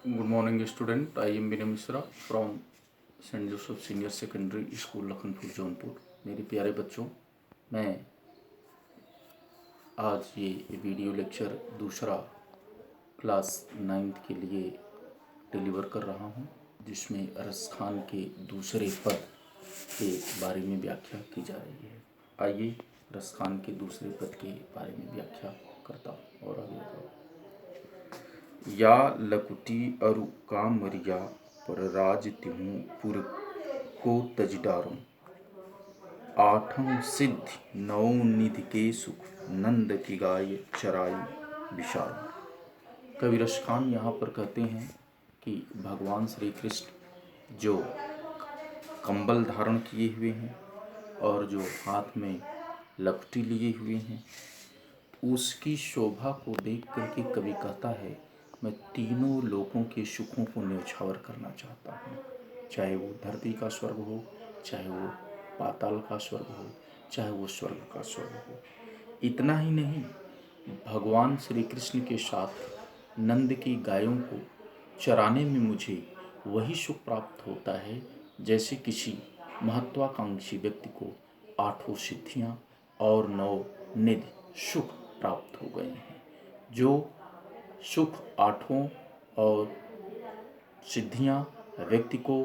Good morning, student. I am Vinay Misra from Saint Joseph senior secondary school Lakhanpur Jaunpur. मेरे प्यारे बच्चों, मैं आज ये वीडियो लेक्चर दूसरा क्लास 9th के लिए डिलीवर कर रहा हूँ, जिसमें रसखान के दूसरे पद के बारे में व्याख्या की जा रही है। आइए रसखान के दूसरे पद के बारे में व्याख्या करता हूँ और आगे बताओ। या लकुटी अरु कामरिया पर राज तिहूँ पुर को तजडारूं, आठम सिद्धि नौ निधि के सुख नंद की गाय चराई विशाल। कवि रसखान यहाँ पर कहते हैं कि भगवान श्री कृष्ण जो कंबल धारण किए हुए हैं और जो हाथ में लकुटी लिए हुए हैं, उसकी शोभा को देख करके कवि कहता है, मैं तीनों लोकों के सुखों को न्यौछावर करना चाहता हूँ। चाहे वो धरती का स्वर्ग हो, चाहे वो पाताल का स्वर्ग हो, चाहे वो स्वर्ग का स्वर्ग हो। इतना ही नहीं, भगवान श्री कृष्ण के साथ नंद की गायों को चराने में मुझे वही सुख प्राप्त होता है जैसे किसी महत्वाकांक्षी व्यक्ति को 8 सिद्धियाँ और 9 निधि सुख प्राप्त हो गए हैं। जो सुख 8 और सिद्धियाँ व्यक्ति को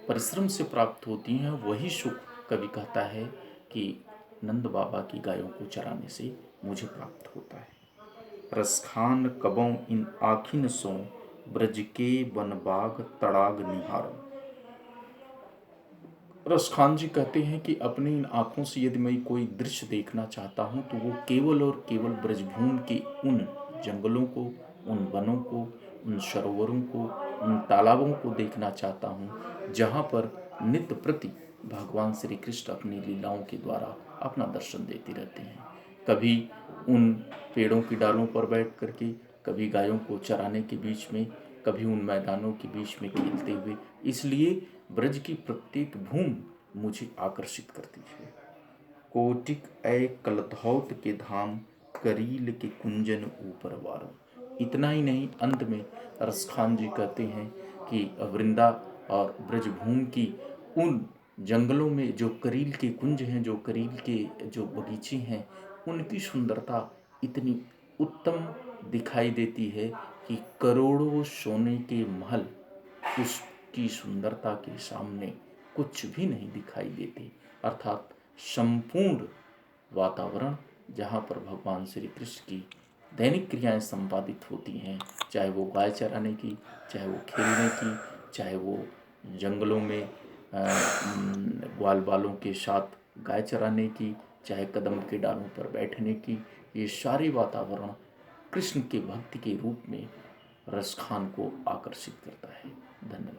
परिश्रम से प्राप्त होती हैं, वही सुख कवि कहता है कि नंद बाबा की गायों को चराने से मुझे प्राप्त होता है। रसखान कबों इन आखिन सो ब्रज के वन बाग तड़ाग निहारों। रसखान जी कहते हैं कि अपनी इन आँखों से यदि मैं कोई दृश्य देखना चाहता हूँ तो वो केवल और केवल ब्रजभूमि के उन जंगलों को, उन वनों को, उन सरोवरों को, उन तालाबों को देखना चाहता हूँ जहाँ पर नित्य प्रति भगवान श्री कृष्ण अपनी लीलाओं के द्वारा अपना दर्शन देते रहते हैं। कभी उन पेड़ों की डालों पर बैठ करके, कभी गायों को चराने के बीच में, कभी उन मैदानों के बीच में खेलते हुए। इसलिए ब्रज की प्रत्येक भूमि मुझे आकर्षित करती है। कोटिक ऐ कलधौत के धाम करील के कुंजन ऊपर वारों। इतना ही नहीं, अंत में रसखान जी कहते हैं कि वृंदा और ब्रजभूमि की उन जंगलों में जो करील के कुंज हैं, जो करील के जो बगीचे हैं, उनकी सुंदरता इतनी उत्तम दिखाई देती है कि करोड़ों सोने के महल उसकी सुंदरता के सामने कुछ भी नहीं दिखाई देते। अर्थात संपूर्ण वातावरण जहाँ पर भगवान श्री कृष्ण की दैनिक क्रियाएं संपादित होती हैं, चाहे वो गाय चराने की, चाहे वो खेलने की, चाहे वो जंगलों में ग्वाल बालों के साथ गाय चराने की, चाहे कदम के डालों पर बैठने की, ये सारे वातावरण कृष्ण के भक्ति के रूप में रसखान को आकर्षित करता है। धन्यवाद।